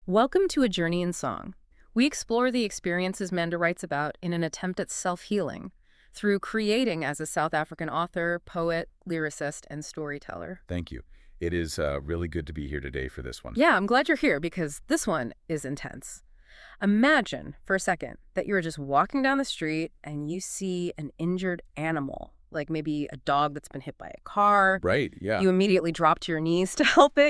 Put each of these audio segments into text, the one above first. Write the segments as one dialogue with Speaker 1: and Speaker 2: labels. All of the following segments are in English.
Speaker 1: Welcome to A Journey in Song. We explore the experiences Manda writes about in an attempt at self-healing through creating as a South African author, poet, lyricist, and storyteller.
Speaker 2: Thank you. It is really good to be here today for this one.
Speaker 1: Yeah, I'm glad you're here because this one is intense. Imagine for a second that you're just walking down the street and you see an injured animal, like maybe a dog that's been hit by a car.
Speaker 2: Right, yeah.
Speaker 1: You immediately drop to your knees to help it.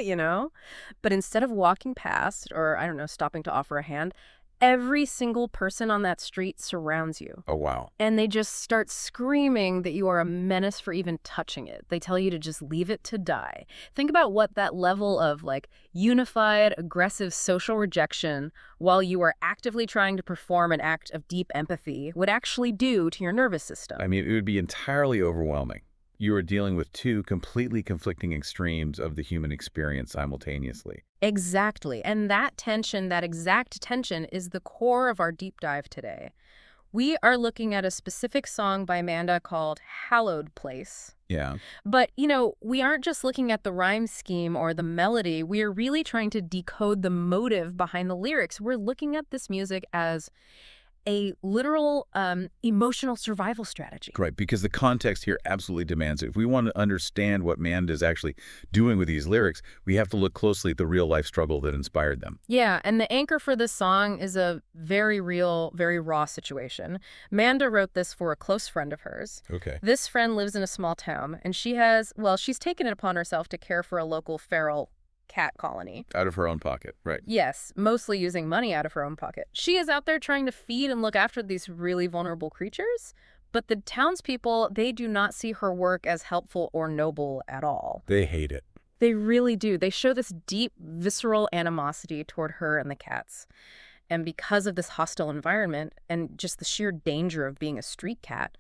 Speaker 1: But instead of walking past or, I don't know, stopping to offer a hand, every single person on that street surrounds you.
Speaker 2: Oh, wow.
Speaker 1: And they just start screaming that you are a menace for even touching it. They tell you to just leave it to die. Think about what that level of unified, aggressive social rejection while you are actively trying to perform an act of deep empathy would actually do to your nervous system.
Speaker 2: I mean, it would be entirely overwhelming. You are dealing with two completely conflicting extremes of the human experience simultaneously.
Speaker 1: Exactly. And that tension, that exact tension, is the core of our deep dive today. We are looking at a specific song by Manda called Hallowed Place.
Speaker 2: Yeah.
Speaker 1: But, we aren't just looking at the rhyme scheme or the melody. We are really trying to decode the motive behind the lyrics. We're looking at this music as a literal emotional survival strategy.
Speaker 2: Right, because the context here absolutely demands it. If we want to understand what Manda is actually doing with these lyrics, we have to look closely at the real-life struggle that inspired them.
Speaker 1: Yeah, and the anchor for this song is a very real, very raw situation. Manda wrote this for a close friend of hers.
Speaker 2: Okay.
Speaker 1: This friend lives in a small town, and she's taken it upon herself to care for a local feral cat colony.
Speaker 2: Out of her own pocket, right.
Speaker 1: Yes, mostly using money out of her own pocket. She is out there trying to feed and look after these really vulnerable creatures, but the townspeople, they do not see her work as helpful or noble at all.
Speaker 2: They hate it.
Speaker 1: They really do. They show this deep, visceral animosity toward her and the cats. And because of this hostile environment and just the sheer danger of being a street cat,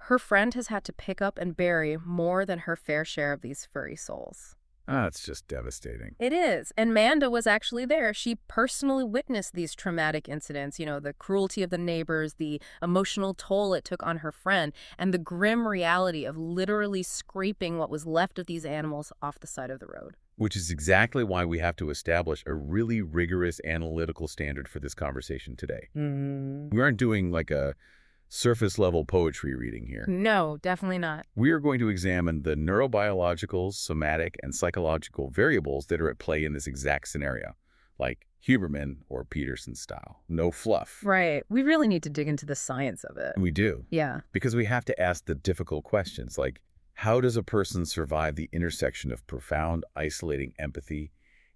Speaker 1: her friend has had to pick up and bury more than her fair share of these furry souls.
Speaker 2: It's just devastating.
Speaker 1: It is. And Manda was actually there. She personally witnessed these traumatic incidents, the cruelty of the neighbors, the emotional toll it took on her friend, and the grim reality of literally scraping what was left of these animals off the side of the road.
Speaker 2: Which is exactly why we have to establish a really rigorous analytical standard for this conversation today. We aren't doing like a surface-level poetry reading here.
Speaker 1: No, definitely not.
Speaker 2: We are going to examine the neurobiological, somatic, and psychological variables that are at play in this exact scenario, like Huberman or Peterson style. No fluff.
Speaker 1: Right. We really need to dig into the science of it.
Speaker 2: And we do.
Speaker 1: Yeah.
Speaker 2: Because we have to ask the difficult questions, like how does a person survive the intersection of profound, isolating empathy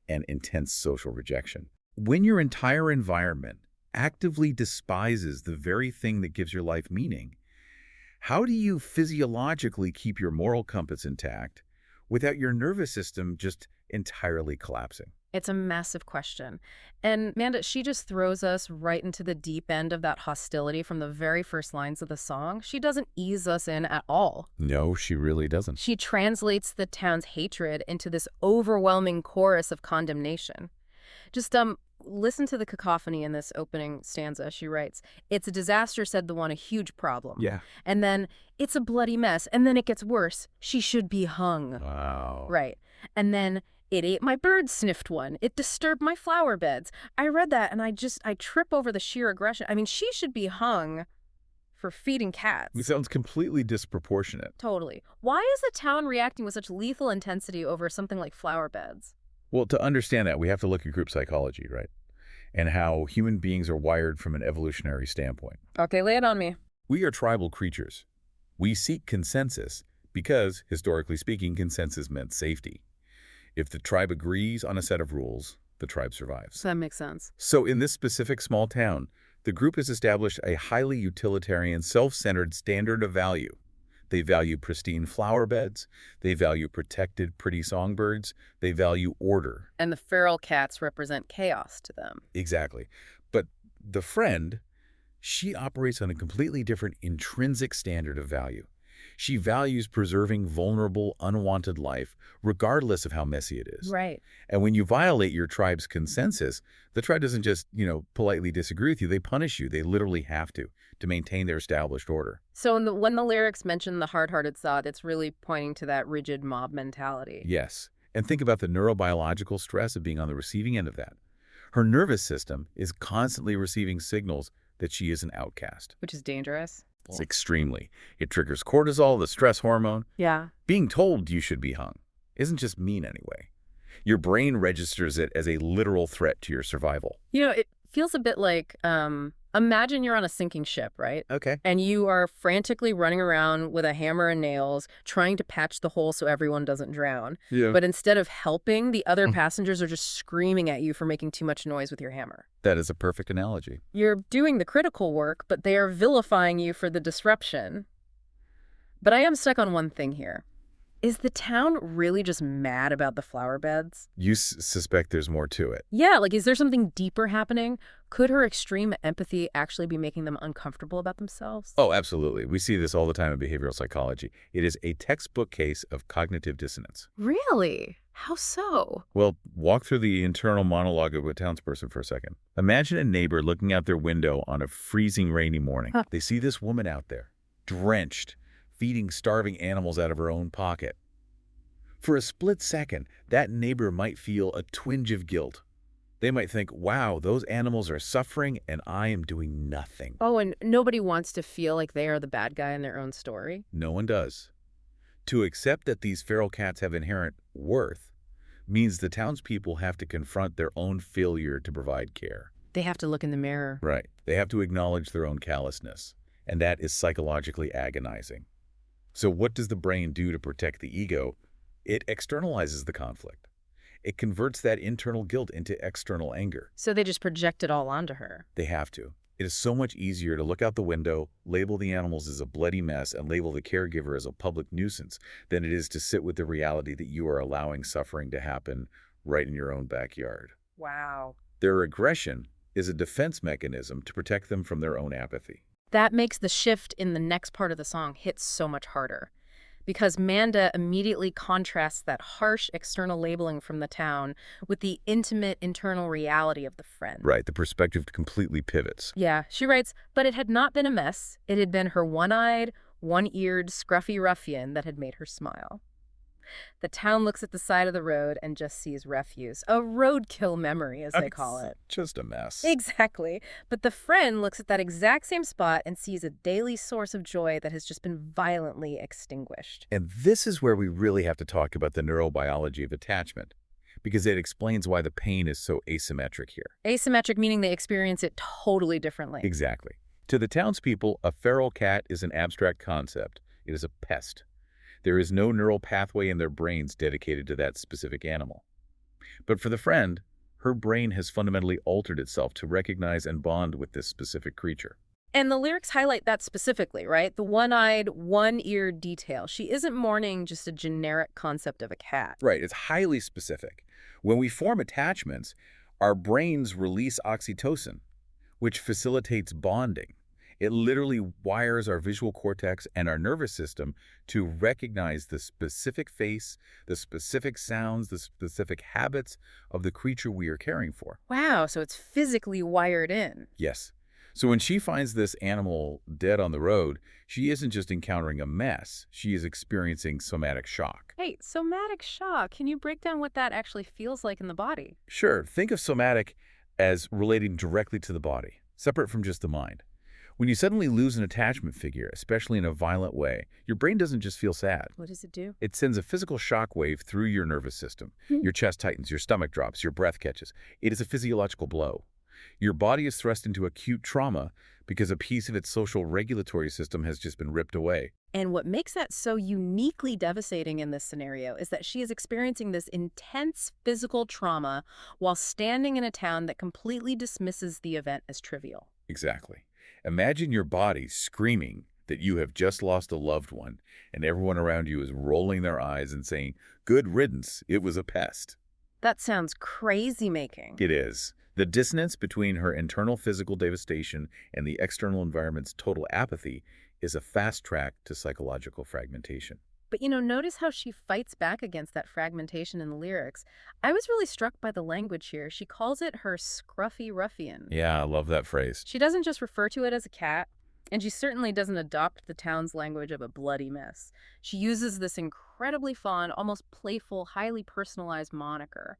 Speaker 2: and intense social rejection? When your entire environment actively despises the very thing that gives your life meaning, how do you physiologically keep your moral compass intact without your nervous system just entirely collapsing?
Speaker 1: It's a massive question. And Manda, she just throws us right into the deep end of that hostility from the very first lines of the song. She doesn't ease us in at all.
Speaker 2: No, she really doesn't.
Speaker 1: She translates the town's hatred into this overwhelming chorus of condemnation. Just listen to the cacophony in this opening stanza. She writes, "It's a disaster," said the one, "a huge problem."
Speaker 2: Yeah.
Speaker 1: And then, "It's a bloody mess." And then it gets worse. "She should be hung."
Speaker 2: Wow.
Speaker 1: Right. And then, "It ate my bird," sniffed one. "It disturbed my flower beds." I read that and I trip over the sheer aggression. I mean, she should be hung for feeding cats.
Speaker 2: It sounds completely disproportionate.
Speaker 1: Totally. Why is the town reacting with such lethal intensity over something like flower beds?
Speaker 2: Well, to understand that, we have to look at group psychology, right? And how human beings are wired from an evolutionary standpoint.
Speaker 1: Okay, lay it on me.
Speaker 2: We are tribal creatures. We seek consensus because, historically speaking, consensus meant safety. If the tribe agrees on a set of rules, the tribe survives.
Speaker 1: That makes sense.
Speaker 2: So in this specific small town, the group has established a highly utilitarian, self-centered standard of value. They value pristine flower beds. They value protected, pretty songbirds. They value order.
Speaker 1: And the feral cats represent chaos to them.
Speaker 2: Exactly. But the friend, she operates on a completely different intrinsic standard of value. She values preserving vulnerable, unwanted life, regardless of how messy it is.
Speaker 1: Right.
Speaker 2: And when you violate your tribe's consensus, the tribe doesn't just, politely disagree with you. They punish you. They literally have to maintain their established order.
Speaker 1: So when the lyrics mention the hard-hearted sod, it's really pointing to that rigid mob mentality.
Speaker 2: Yes. And think about the neurobiological stress of being on the receiving end of that. Her nervous system is constantly receiving signals that she is an outcast.
Speaker 1: Which is dangerous.
Speaker 2: It's extremely. It triggers cortisol, the stress hormone.
Speaker 1: Yeah.
Speaker 2: Being told you should be hung isn't just mean anyway. Your brain registers it as a literal threat to your survival.
Speaker 1: It feels a bit like, imagine you're on a sinking ship, right?
Speaker 2: Okay.
Speaker 1: And you are frantically running around with a hammer and nails, trying to patch the hole so everyone doesn't drown.
Speaker 2: Yeah.
Speaker 1: But instead of helping, the other passengers are just screaming at you for making too much noise with your hammer.
Speaker 2: That is a perfect analogy.
Speaker 1: You're doing the critical work, but they are vilifying you for the disruption. But I am stuck on one thing here. Is the town really just mad about the flower beds?
Speaker 2: You suspect there's more to it.
Speaker 1: Yeah, like, is there something deeper happening? Could her extreme empathy actually be making them uncomfortable about themselves?
Speaker 2: Oh, absolutely. We see this all the time in behavioral psychology. It is a textbook case of cognitive dissonance.
Speaker 1: Really? How so?
Speaker 2: Well, walk through the internal monologue of a townsperson for a second. Imagine a neighbor looking out their window on a freezing rainy morning. They see this woman out there, drenched, feeding starving animals out of her own pocket. For a split second, that neighbor might feel a twinge of guilt. They might think, wow, those animals are suffering and I am doing nothing.
Speaker 1: Oh, and nobody wants to feel like they are the bad guy in their own story?
Speaker 2: No one does. To accept that these feral cats have inherent worth means the townspeople have to confront their own failure to provide care.
Speaker 1: They have to look in the mirror.
Speaker 2: Right. They have to acknowledge their own callousness, and that is psychologically agonizing. So what does the brain do to protect the ego? It externalizes the conflict. It converts that internal guilt into external anger.
Speaker 1: So they just project it all onto her.
Speaker 2: They have to. It is so much easier to look out the window, label the animals as a bloody mess, and label the caregiver as a public nuisance than it is to sit with the reality that you are allowing suffering to happen right in your own backyard.
Speaker 1: Wow.
Speaker 2: Their aggression is a defense mechanism to protect them from their own apathy.
Speaker 1: That makes the shift in the next part of the song hit so much harder. Because Manda immediately contrasts that harsh external labeling from the town with the intimate internal reality of the friend.
Speaker 2: Right, the perspective completely pivots.
Speaker 1: Yeah, she writes, but it had not been a mess. It had been her one-eyed, one-eared, scruffy ruffian that had made her smile. The town looks at the side of the road and just sees refuse. A roadkill memory, as they call it.
Speaker 2: Just a mess.
Speaker 1: Exactly. But the friend looks at that exact same spot and sees a daily source of joy that has just been violently extinguished.
Speaker 2: And this is where we really have to talk about the neurobiology of attachment, because it explains why the pain is so asymmetric here.
Speaker 1: Asymmetric meaning they experience it totally differently.
Speaker 2: Exactly. To the townspeople, a feral cat is an abstract concept. It is a pest. There is no neural pathway in their brains dedicated to that specific animal. But for the friend, her brain has fundamentally altered itself to recognize and bond with this specific creature.
Speaker 1: And the lyrics highlight that specifically, right? The one-eyed, one-eared detail. She isn't mourning just a generic concept of a cat.
Speaker 2: Right, it's highly specific. When we form attachments, our brains release oxytocin, which facilitates bonding. It literally wires our visual cortex and our nervous system to recognize the specific face, the specific sounds, the specific habits of the creature we are caring for.
Speaker 1: Wow, so it's physically wired in.
Speaker 2: Yes. So when she finds this animal dead on the road, she isn't just encountering a mess. She is experiencing somatic shock.
Speaker 1: Hey, somatic shock. Can you break down what that actually feels like in the body?
Speaker 2: Sure. Think of somatic as relating directly to the body, separate from just the mind. When you suddenly lose an attachment figure, especially in a violent way, your brain doesn't just feel sad.
Speaker 1: What does it do?
Speaker 2: It sends a physical shock wave through your nervous system. Your chest tightens, your stomach drops, your breath catches. It is a physiological blow. Your body is thrust into acute trauma because a piece of its social regulatory system has just been ripped away.
Speaker 1: And what makes that so uniquely devastating in this scenario is that she is experiencing this intense physical trauma while standing in a town that completely dismisses the event as trivial.
Speaker 2: Exactly. Imagine your body screaming that you have just lost a loved one, and everyone around you is rolling their eyes and saying, "Good riddance, it was a pest."
Speaker 1: That sounds crazy-making.
Speaker 2: It is. The dissonance between her internal physical devastation and the external environment's total apathy is a fast track to psychological fragmentation.
Speaker 1: But, notice how she fights back against that fragmentation in the lyrics. I was really struck by the language here. She calls it her scruffy ruffian.
Speaker 2: Yeah, I love that phrase.
Speaker 1: She doesn't just refer to it as a cat, and she certainly doesn't adopt the town's language of a bloody mess. She uses this incredibly fun, almost playful, highly personalized moniker.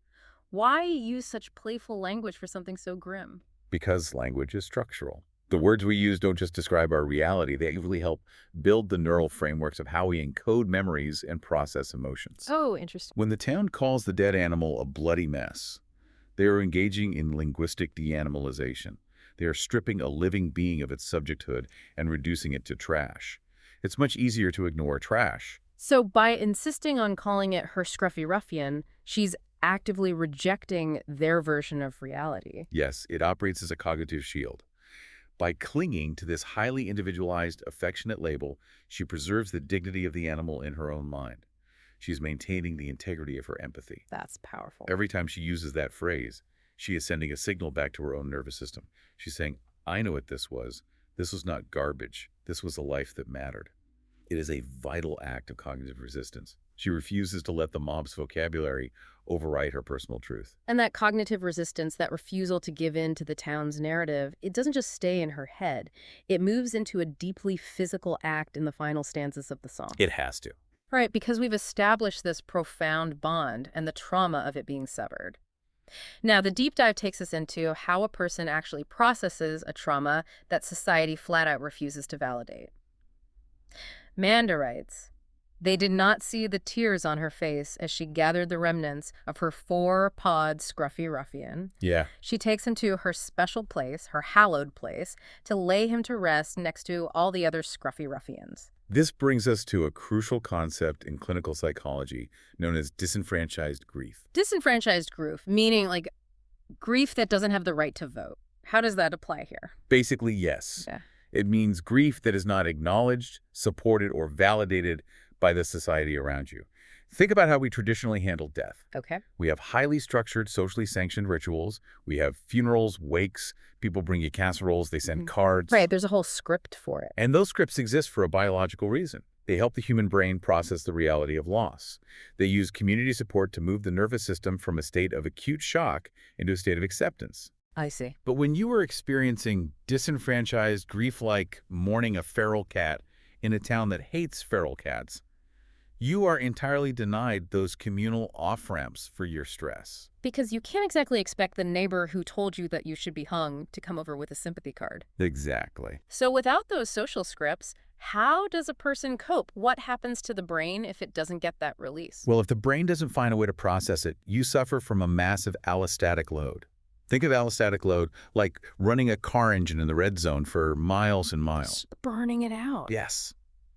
Speaker 1: Why use such playful language for something so grim?
Speaker 2: Because language is structural. The words we use don't just describe our reality, they really help build the neural frameworks of how we encode memories and process emotions.
Speaker 1: Oh, interesting.
Speaker 2: When the town calls the dead animal a bloody mess, they are engaging in linguistic deanimalization. They are stripping a living being of its subjecthood and reducing it to trash. It's much easier to ignore trash.
Speaker 1: So by insisting on calling it her scruffy ruffian, she's actively rejecting their version of reality.
Speaker 2: Yes, it operates as a cognitive shield. By clinging to this highly individualized, affectionate label, she preserves the dignity of the animal in her own mind. She's maintaining the integrity of her empathy.
Speaker 1: That's powerful.
Speaker 2: Every time she uses that phrase, she is sending a signal back to her own nervous system. She's saying, I know what this was. This was not garbage. This was a life that mattered. It is a vital act of cognitive resistance. She refuses to let the mob's vocabulary override her personal truth.
Speaker 1: And that cognitive resistance, that refusal to give in to the town's narrative, it doesn't just stay in her head. It moves into a deeply physical act in the final stanzas of the song.
Speaker 2: It has to.
Speaker 1: Right, because we've established this profound bond and the trauma of it being severed. Now, the deep dive takes us into how a person actually processes a trauma that society flat out refuses to validate. Manda writes, they did not see the tears on her face as she gathered the remnants of her four-pawed scruffy ruffian.
Speaker 2: Yeah.
Speaker 1: She takes him to her special place, her hallowed place, to lay him to rest next to all the other scruffy ruffians.
Speaker 2: This brings us to a crucial concept in clinical psychology known as disenfranchised grief.
Speaker 1: Disenfranchised grief, meaning like grief that doesn't have the right to vote. How does that apply here?
Speaker 2: Basically, yes.
Speaker 1: Yeah.
Speaker 2: It means grief that is not acknowledged, supported, or validated by the society around you. Think about how we traditionally handle death.
Speaker 1: Okay.
Speaker 2: We have highly structured, socially sanctioned rituals. We have funerals, wakes, people bring you casseroles, they send cards.
Speaker 1: Right, there's a whole script for it.
Speaker 2: And those scripts exist for a biological reason. They help the human brain process the reality of loss. They use community support to move the nervous system from a state of acute shock into a state of acceptance.
Speaker 1: I see.
Speaker 2: But when you are experiencing disenfranchised, grief-like mourning a feral cat in a town that hates feral cats, you are entirely denied those communal off-ramps for your stress.
Speaker 1: Because you can't exactly expect the neighbor who told you that you should be hung to come over with a sympathy card.
Speaker 2: Exactly.
Speaker 1: So without those social scripts, how does a person cope? What happens to the brain if it doesn't get that release?
Speaker 2: Well, if the brain doesn't find a way to process it, you suffer from a massive allostatic load. Think of allostatic load like running a car engine in the red zone for miles and miles.
Speaker 1: Just burning it out.
Speaker 2: Yes.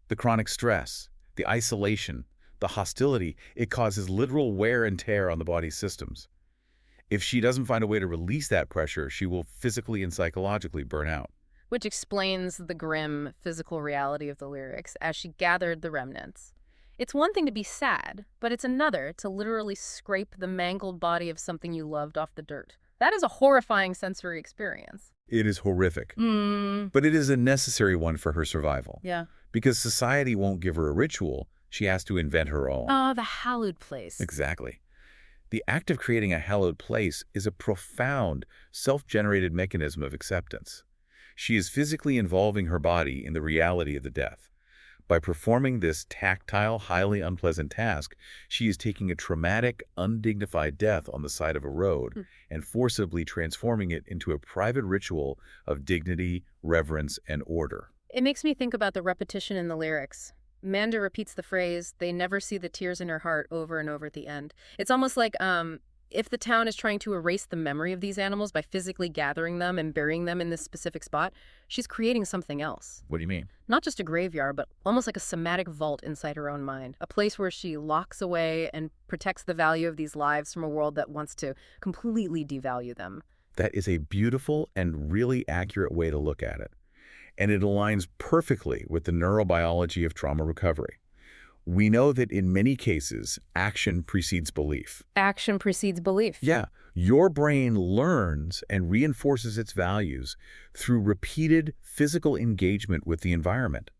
Speaker 2: The chronic stress, the isolation, the hostility, it causes literal wear and tear on the body's systems. If she doesn't find a way to release that pressure, she will physically and psychologically burn out.
Speaker 1: Which explains the grim physical reality of the lyrics as she gathered the remnants. It's one thing to be sad, but it's another to literally scrape the mangled body of something you loved off the dirt. That is a horrifying sensory experience.
Speaker 2: It is horrific, but it is a necessary one for her survival.
Speaker 1: Yeah.
Speaker 2: Because society won't give her a ritual, she has to invent her own.
Speaker 1: Oh, the hallowed place.
Speaker 2: Exactly. The act of creating a hallowed place is a profound, self-generated mechanism of acceptance. She is physically involving her body in the reality of the death. By performing this tactile, highly unpleasant task, she is taking a traumatic, undignified death on the side of a road and forcibly transforming it into a private ritual of dignity, reverence, and order.
Speaker 1: It makes me think about the repetition in the lyrics. Manda repeats the phrase, they never see the tears in her heart, over and over at the end. It's almost like if the town is trying to erase the memory of these animals by physically gathering them and burying them in this specific spot, she's creating something else.
Speaker 2: What do you mean?
Speaker 1: Not just a graveyard, but almost like a somatic vault inside her own mind. A place where she locks away and protects the value of these lives from a world that wants to completely devalue them.
Speaker 2: That is a beautiful and really accurate way to look at it. And it aligns perfectly with the neurobiology of trauma recovery. We know that in many cases, action precedes belief.
Speaker 1: Action precedes belief.
Speaker 2: Yeah, your brain learns and reinforces its values through repeated physical engagement with the environment.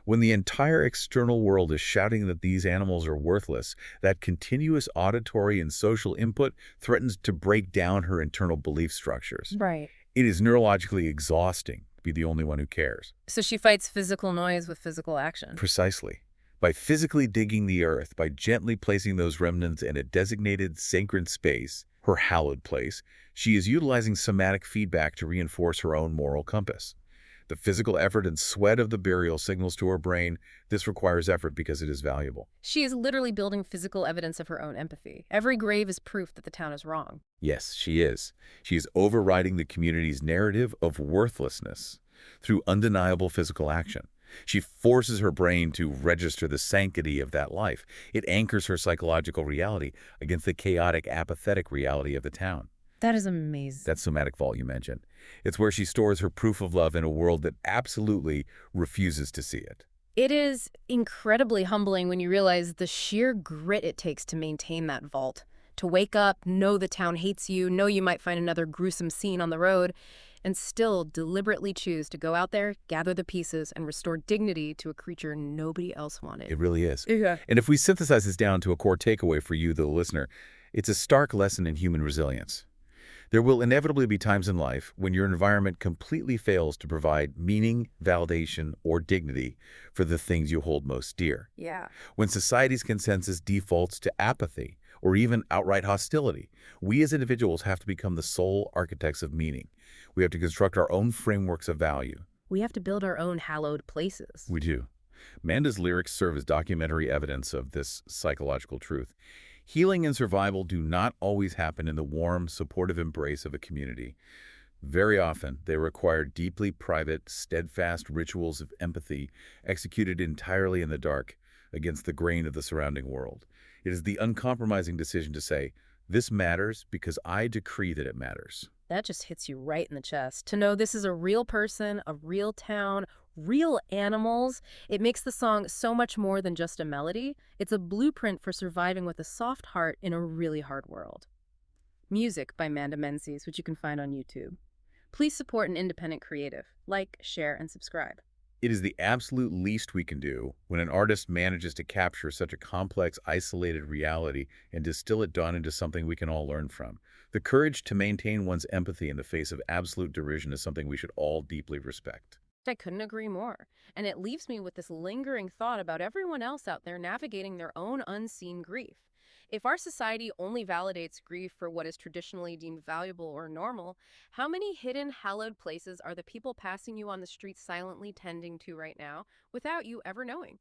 Speaker 2: When the entire external world is shouting that these animals are worthless, that continuous auditory and social input threatens to break down her internal belief structures.
Speaker 1: Right.
Speaker 2: It is neurologically exhausting to be the only one who cares.
Speaker 1: So she fights physical noise with physical action.
Speaker 2: Precisely. By physically digging the earth, by gently placing those remnants in a designated sacred space, her hallowed place, she is utilizing somatic feedback to reinforce her own moral compass. The physical effort and sweat of the burial signals to her brain this requires effort because it is valuable.
Speaker 1: She is literally building physical evidence of her own empathy. Every grave is proof that the town is wrong.
Speaker 2: Yes, she is. She is overriding the community's narrative of worthlessness through undeniable physical action. She forces her brain to register the sanctity of that life. It anchors her psychological reality against the chaotic, apathetic reality of the town.
Speaker 1: That is amazing.
Speaker 2: That somatic vault you mentioned. It's where she stores her proof of love in a world that absolutely refuses to see it.
Speaker 1: It is incredibly humbling when you realize the sheer grit it takes to maintain that vault. To wake up, know the town hates you, know you might find another gruesome scene on the road, and still deliberately choose to go out there, gather the pieces, and restore dignity to a creature nobody else wanted.
Speaker 2: It really is.
Speaker 1: Yeah.
Speaker 2: And if we synthesize this down to a core takeaway for you, the listener, it's a stark lesson in human resilience. There will inevitably be times in life when your environment completely fails to provide meaning, validation, or dignity for the things you hold most dear.
Speaker 1: Yeah.
Speaker 2: When society's consensus defaults to apathy or even outright hostility, we as individuals have to become the sole architects of meaning. We have to construct our own frameworks of value.
Speaker 1: We have to build our own hallowed places.
Speaker 2: We do. Manda's lyrics serve as documentary evidence of this psychological truth. Healing and survival do not always happen in the warm, supportive embrace of a community. Very often, they require deeply private, steadfast rituals of empathy executed entirely in the dark against the grain of the surrounding world. It is the uncompromising decision to say, "This matters because I decree that it matters."
Speaker 1: That just hits you right in the chest. To know this is a real person, a real town, real animals, it makes the song so much more than just a melody. It's a blueprint for surviving with a soft heart in a really hard world. Music by Manda Menzies, which you can find on YouTube. Please support an independent creative. Like, share, and subscribe.
Speaker 2: It is the absolute least we can do when an artist manages to capture such a complex, isolated reality and distill it down into something we can all learn from. The courage to maintain one's empathy in the face of absolute derision is something we should all deeply respect.
Speaker 1: I couldn't agree more. And it leaves me with this lingering thought about everyone else out there navigating their own unseen grief. If our society only validates grief for what is traditionally deemed valuable or normal, how many hidden, hallowed places are the people passing you on the street silently tending to right now without you ever knowing?